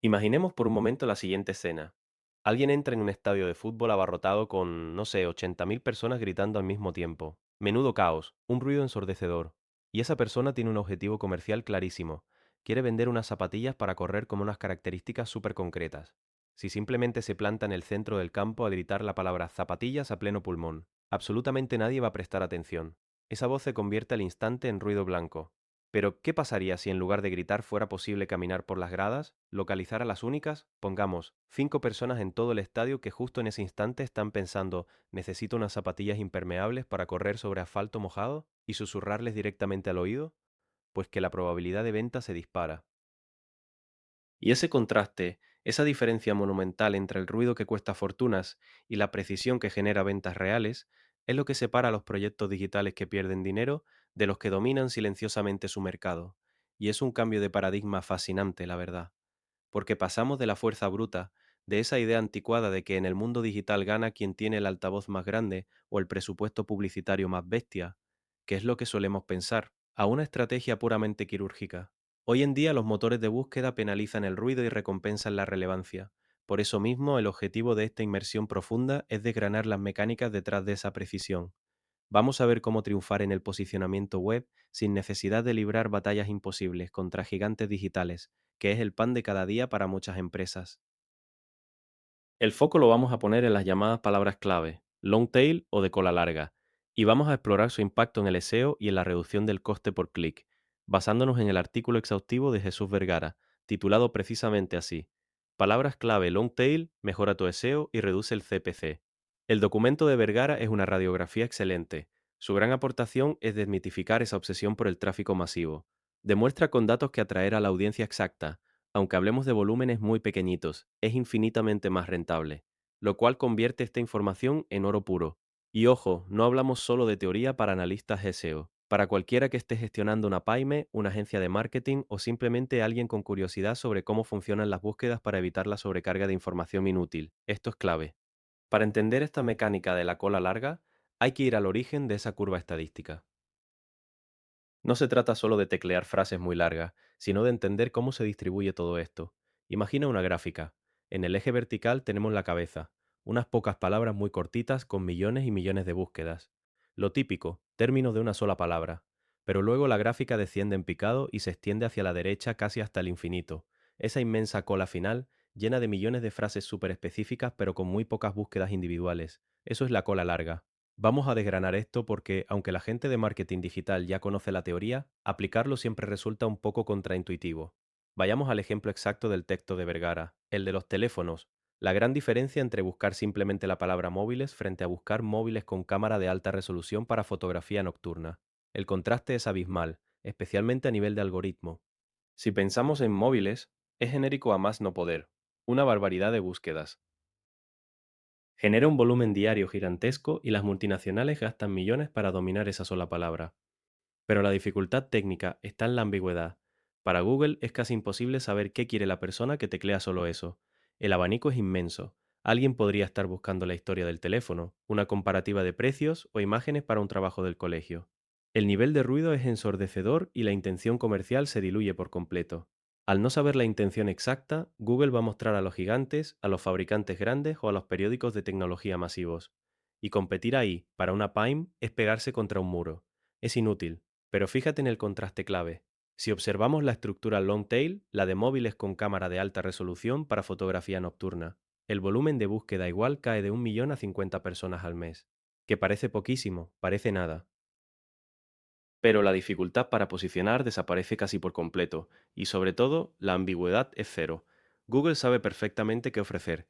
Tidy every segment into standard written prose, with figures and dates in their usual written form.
Imaginemos por un momento la siguiente escena. Alguien entra en un estadio de fútbol abarrotado con, no sé, 80.000 personas gritando al mismo tiempo. Menudo caos, un ruido ensordecedor. Y esa persona tiene un objetivo comercial clarísimo. Quiere vender unas zapatillas para correr con unas características súper concretas. Si simplemente se planta en el centro del campo a gritar la palabra zapatillas a pleno pulmón, absolutamente nadie va a prestar atención. Esa voz se convierte al instante en ruido blanco. Pero, ¿qué pasaría si en lugar de gritar fuera posible caminar por las gradas, localizar a las únicas, pongamos, 5 personas en todo el estadio que justo en ese instante están pensando, necesito unas zapatillas impermeables para correr sobre asfalto mojado, y susurrarles directamente al oído? Pues que la probabilidad de venta se dispara. Y ese contraste, esa diferencia monumental entre el ruido que cuesta fortunas y la precisión que genera ventas reales, es lo que separa a los proyectos digitales que pierden dinero de los que dominan silenciosamente su mercado. Y es un cambio de paradigma fascinante, la verdad, porque pasamos de la fuerza bruta, de esa idea anticuada de que en el mundo digital gana quien tiene el altavoz más grande o el presupuesto publicitario más bestia, que es lo que solemos pensar, a una estrategia puramente quirúrgica. Hoy en día los motores de búsqueda penalizan el ruido y recompensan la relevancia. Por eso mismo, el objetivo de esta inmersión profunda es desgranar las mecánicas detrás de esa precisión. Vamos a ver cómo triunfar en el posicionamiento web sin necesidad de librar batallas imposibles contra gigantes digitales, que es el pan de cada día para muchas empresas. El foco lo vamos a poner en las llamadas palabras clave, long tail o de cola larga, y vamos a explorar su impacto en el SEO y en la reducción del coste por clic, basándonos en el artículo exhaustivo de Jesús Vergara, titulado precisamente así: Palabras clave long tail, mejora tu SEO y reduce el CPC. El documento de Vergara es una radiografía excelente. Su gran aportación es desmitificar esa obsesión por el tráfico masivo. Demuestra con datos que atraer a la audiencia exacta, aunque hablemos de volúmenes muy pequeñitos, es infinitamente más rentable, lo cual convierte esta información en oro puro. Y ojo, no hablamos solo de teoría para analistas SEO. Para cualquiera que esté gestionando una PYME, una agencia de marketing o simplemente alguien con curiosidad sobre cómo funcionan las búsquedas para evitar la sobrecarga de información inútil, esto es clave. Para entender esta mecánica de la cola larga, hay que ir al origen de esa curva estadística. No se trata solo de teclear frases muy largas, sino de entender cómo se distribuye todo esto. Imagina una gráfica. En el eje vertical tenemos la cabeza, unas pocas palabras muy cortitas con millones y millones de búsquedas. Lo típico, términos de una sola palabra. Pero luego la gráfica desciende en picado y se extiende hacia la derecha casi hasta el infinito. Esa inmensa cola final, llena de millones de frases súper específicas pero con muy pocas búsquedas individuales. Eso es la cola larga. Vamos a desgranar esto porque, aunque la gente de marketing digital ya conoce la teoría, aplicarlo siempre resulta un poco contraintuitivo. Vayamos al ejemplo exacto del texto de Vergara, el de los teléfonos. La gran diferencia entre buscar simplemente la palabra móviles frente a buscar móviles con cámara de alta resolución para fotografía nocturna. El contraste es abismal, especialmente a nivel de algoritmo. Si pensamos en móviles, es genérico a más no poder. Una barbaridad de búsquedas. Genera un volumen diario gigantesco y las multinacionales gastan millones para dominar esa sola palabra. Pero la dificultad técnica está en la ambigüedad. Para Google es casi imposible saber qué quiere la persona que teclea solo eso. El abanico es inmenso. Alguien podría estar buscando la historia del teléfono, una comparativa de precios o imágenes para un trabajo del colegio. El nivel de ruido es ensordecedor y la intención comercial se diluye por completo. Al no saber la intención exacta, Google va a mostrar a los gigantes, a los fabricantes grandes o a los periódicos de tecnología masivos. Y competir ahí, para una PIME, es pegarse contra un muro. Es inútil, pero fíjate en el contraste clave. Si observamos la estructura long tail, la de móviles con cámara de alta resolución para fotografía nocturna, el volumen de búsqueda igual cae de 1 millón a 50 personas al mes. Que parece poquísimo, parece nada. Pero la dificultad para posicionar desaparece casi por completo, y sobre todo, la ambigüedad es cero. Google sabe perfectamente qué ofrecer.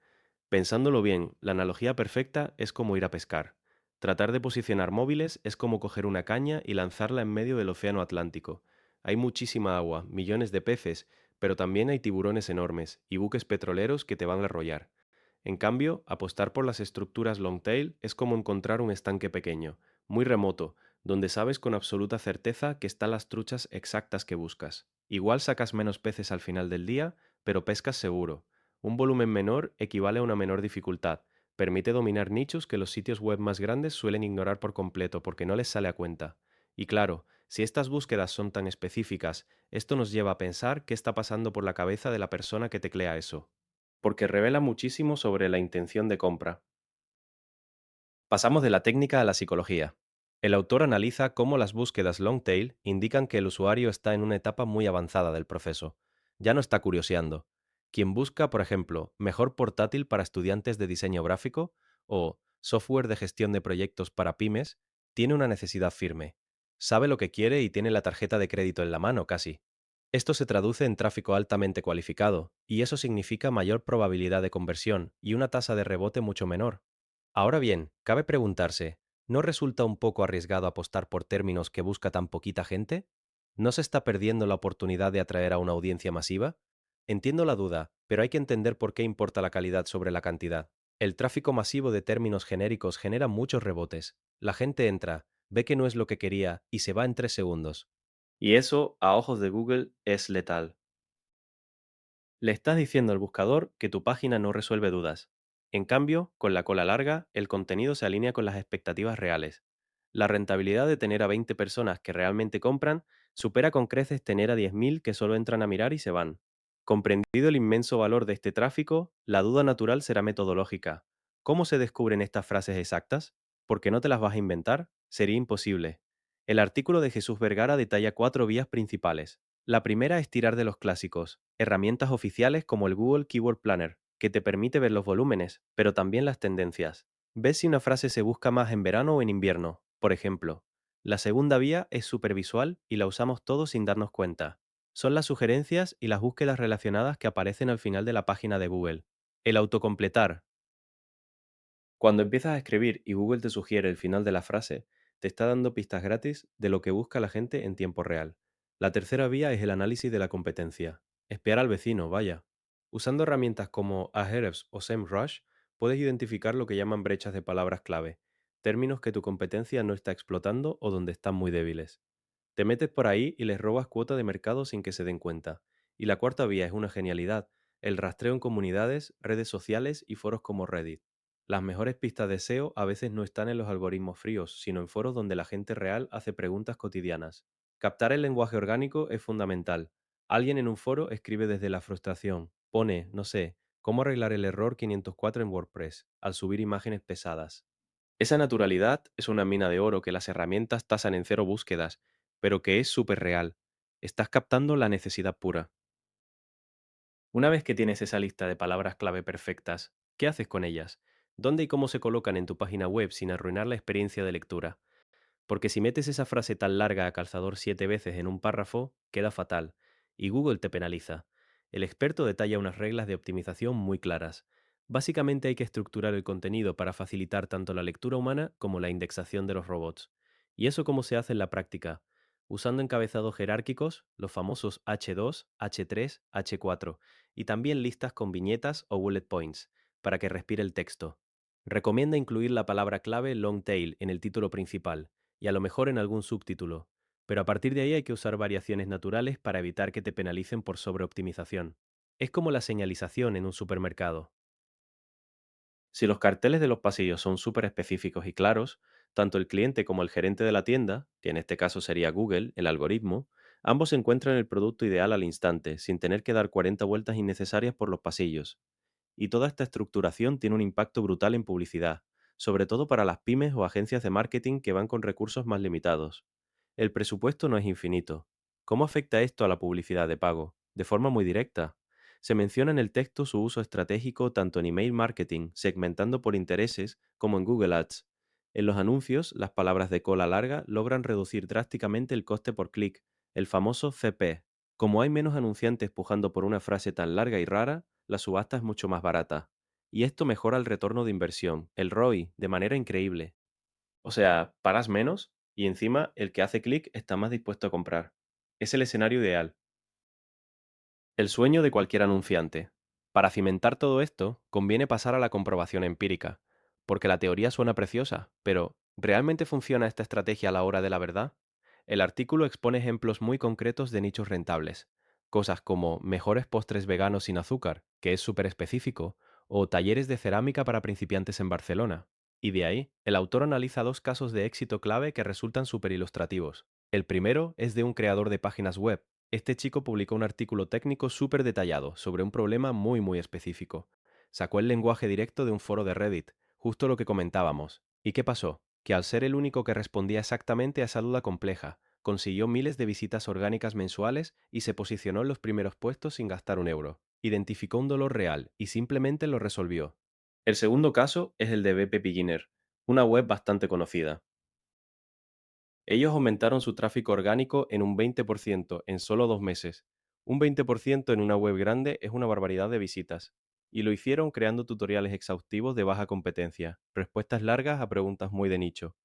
Pensándolo bien, la analogía perfecta es como ir a pescar. Tratar de posicionar móviles es como coger una caña y lanzarla en medio del océano Atlántico. Hay muchísima agua, millones de peces, pero también hay tiburones enormes y buques petroleros que te van a arrollar. En cambio, apostar por las estructuras long tail es como encontrar un estanque pequeño, muy remoto, donde sabes con absoluta certeza que están las truchas exactas que buscas. Igual sacas menos peces al final del día, pero pescas seguro. Un volumen menor equivale a una menor dificultad. Permite dominar nichos que los sitios web más grandes suelen ignorar por completo porque no les sale a cuenta. Y claro, Si estas búsquedas son tan específicas, esto nos lleva a pensar qué está pasando por la cabeza de la persona que teclea eso, porque revela muchísimo sobre la intención de compra. Pasamos de la técnica a la psicología. El autor analiza cómo las búsquedas long tail indican que el usuario está en una etapa muy avanzada del proceso. Ya no está curioseando. Quien busca, por ejemplo, mejor portátil para estudiantes de diseño gráfico o software de gestión de proyectos para pymes, tiene una necesidad firme. Sabe lo que quiere y tiene la tarjeta de crédito en la mano casi. Esto se traduce en tráfico altamente cualificado, y eso significa mayor probabilidad de conversión y una tasa de rebote mucho menor. Ahora bien, cabe preguntarse, ¿no resulta un poco arriesgado apostar por términos que busca tan poquita gente? ¿No se está perdiendo la oportunidad de atraer a una audiencia masiva? Entiendo la duda, pero hay que entender por qué importa la calidad sobre la cantidad. El tráfico masivo de términos genéricos genera muchos rebotes. La gente entra, ve que no es lo que quería y se va en 3 segundos. Y eso, a ojos de Google, es letal. Le estás diciendo al buscador que tu página no resuelve dudas. En cambio, con la cola larga, el contenido se alinea con las expectativas reales. La rentabilidad de tener a 20 personas que realmente compran supera con creces tener a 10.000 que solo entran a mirar y se van. Comprendido el inmenso valor de este tráfico, la duda natural será metodológica. ¿Cómo se descubren estas frases exactas? ¿Por qué no te las vas a inventar? Sería imposible. El artículo de Jesús Vergara detalla 4 vías principales. La primera es tirar de los clásicos, herramientas oficiales como el Google Keyword Planner, que te permite ver los volúmenes, pero también las tendencias. Ves si una frase se busca más en verano o en invierno, por ejemplo. La segunda vía es supervisual y la usamos todos sin darnos cuenta. Son las sugerencias y las búsquedas relacionadas que aparecen al final de la página de Google. El autocompletar, cuando empiezas a escribir y Google te sugiere el final de la frase, te está dando pistas gratis de lo que busca la gente en tiempo real. La tercera vía es el análisis de la competencia. Espiar al vecino, vaya. Usando herramientas como Ahrefs o SEMrush, puedes identificar lo que llaman brechas de palabras clave, términos que tu competencia no está explotando o donde están muy débiles. Te metes por ahí y les robas cuota de mercado sin que se den cuenta. Y la cuarta vía es una genialidad, el rastreo en comunidades, redes sociales y foros como Reddit. Las mejores pistas de SEO a veces no están en los algoritmos fríos, sino en foros donde la gente real hace preguntas cotidianas. Captar el lenguaje orgánico es fundamental. Alguien en un foro escribe desde la frustración, pone, no sé, cómo arreglar el error 504 en WordPress, al subir imágenes pesadas. Esa naturalidad es una mina de oro que las herramientas tasan en cero búsquedas, pero que es súper real. Estás captando la necesidad pura. Una vez que tienes esa lista de palabras clave perfectas, ¿qué haces con ellas? ¿Dónde y cómo se colocan en tu página web sin arruinar la experiencia de lectura? Porque si metes esa frase tan larga a calzador 7 veces en un párrafo, queda fatal, y Google te penaliza. El experto detalla unas reglas de optimización muy claras. Básicamente hay que estructurar el contenido para facilitar tanto la lectura humana como la indexación de los robots. ¿Y eso cómo se hace en la práctica? Usando encabezados jerárquicos, los famosos H2, H3, H4, y también listas con viñetas o bullet points, para que respire el texto. Recomienda incluir la palabra clave long tail en el título principal y a lo mejor en algún subtítulo, pero a partir de ahí hay que usar variaciones naturales para evitar que te penalicen por sobreoptimización. Es como la señalización en un supermercado. Si los carteles de los pasillos son súper específicos y claros, tanto el cliente como el gerente de la tienda, que en este caso sería Google, el algoritmo, ambos encuentran el producto ideal al instante, sin tener que dar 40 vueltas innecesarias por los pasillos. Y toda esta estructuración tiene un impacto brutal en publicidad, sobre todo para las pymes o agencias de marketing que van con recursos más limitados. El presupuesto no es infinito. ¿Cómo afecta esto a la publicidad de pago? De forma muy directa. Se menciona en el texto su uso estratégico tanto en email marketing, segmentando por intereses, como en Google Ads. En los anuncios, las palabras de cola larga logran reducir drásticamente el coste por clic, el famoso CP. Como hay menos anunciantes pujando por una frase tan larga y rara, la subasta es mucho más barata. Y esto mejora el retorno de inversión, el ROI, de manera increíble. O sea, pagas menos y encima el que hace clic está más dispuesto a comprar. Es el escenario ideal. El sueño de cualquier anunciante. Para cimentar todo esto, conviene pasar a la comprobación empírica, porque la teoría suena preciosa, pero ¿realmente funciona esta estrategia a la hora de la verdad? El artículo expone ejemplos muy concretos de nichos rentables, cosas como mejores postres veganos sin azúcar, que es súper específico, o talleres de cerámica para principiantes en Barcelona. Y de ahí, el autor analiza 2 casos de éxito clave que resultan súper ilustrativos. El primero es de un creador de páginas web. Este chico publicó un artículo técnico súper detallado sobre un problema muy específico. Sacó el lenguaje directo de un foro de Reddit, justo lo que comentábamos. ¿Y qué pasó? Que al ser el único que respondía exactamente a esa duda compleja, consiguió miles de visitas orgánicas mensuales y se posicionó en los primeros puestos sin gastar un euro. Identificó un dolor real y simplemente lo resolvió. El segundo caso es el de BP Beginner, una web bastante conocida. Ellos aumentaron su tráfico orgánico en un 20% en solo 2 meses. Un 20% en una web grande es una barbaridad de visitas. Y lo hicieron creando tutoriales exhaustivos de baja competencia, respuestas largas a preguntas muy de nicho.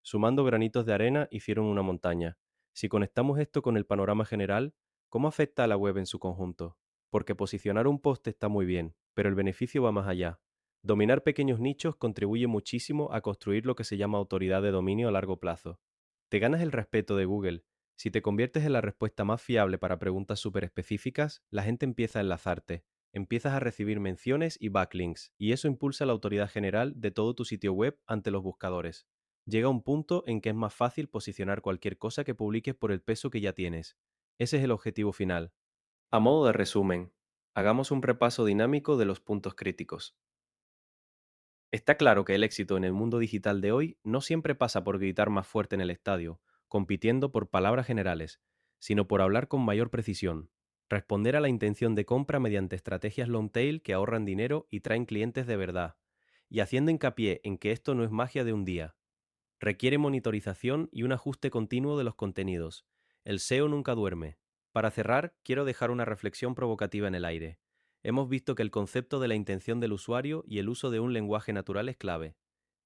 Sumando granitos de arena hicieron una montaña. Si conectamos esto con el panorama general, ¿cómo afecta a la web en su conjunto? Porque posicionar un post está muy bien, pero el beneficio va más allá. Dominar pequeños nichos contribuye muchísimo a construir lo que se llama autoridad de dominio a largo plazo. Te ganas el respeto de Google. Si te conviertes en la respuesta más fiable para preguntas súper específicas, la gente empieza a enlazarte, empiezas a recibir menciones y backlinks, y eso impulsa la autoridad general de todo tu sitio web ante los buscadores. Llega un punto en que es más fácil posicionar cualquier cosa que publiques por el peso que ya tienes. Ese es el objetivo final. A modo de resumen, hagamos un repaso dinámico de los puntos críticos. Está claro que el éxito en el mundo digital de hoy no siempre pasa por gritar más fuerte en el estadio, compitiendo por palabras generales, sino por hablar con mayor precisión, responder a la intención de compra mediante estrategias long tail que ahorran dinero y traen clientes de verdad, y haciendo hincapié en que esto no es magia de un día. Requiere monitorización y un ajuste continuo de los contenidos. El SEO nunca duerme. Para cerrar, quiero dejar una reflexión provocativa en el aire. Hemos visto que el concepto de la intención del usuario y el uso de un lenguaje natural es clave.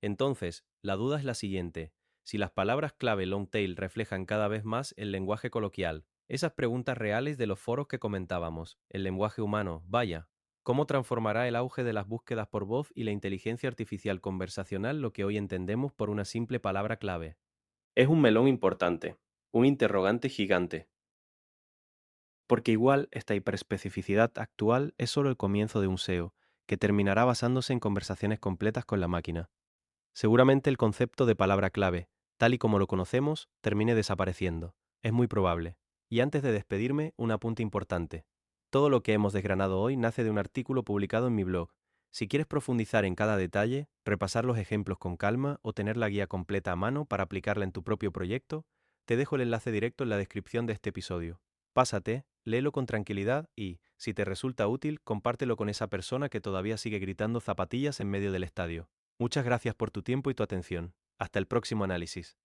Entonces, la duda es la siguiente. Si las palabras clave long tail reflejan cada vez más el lenguaje coloquial, esas preguntas reales de los foros que comentábamos, el lenguaje humano, vaya, ¿cómo transformará el auge de las búsquedas por voz y la inteligencia artificial conversacional lo que hoy entendemos por una simple palabra clave? Es un melón importante, un interrogante gigante, porque igual esta hiperespecificidad actual es solo el comienzo de un SEO, que terminará basándose en conversaciones completas con la máquina. Seguramente el concepto de palabra clave, tal y como lo conocemos, termine desapareciendo. Es muy probable. Y antes de despedirme, un apunte importante. Todo lo que hemos desgranado hoy nace de un artículo publicado en mi blog. Si quieres profundizar en cada detalle, repasar los ejemplos con calma o tener la guía completa a mano para aplicarla en tu propio proyecto, te dejo el enlace directo en la descripción de este episodio. Pásate, léelo con tranquilidad y, si te resulta útil, compártelo con esa persona que todavía sigue gritando zapatillas en medio del estadio. Muchas gracias por tu tiempo y tu atención. Hasta el próximo análisis.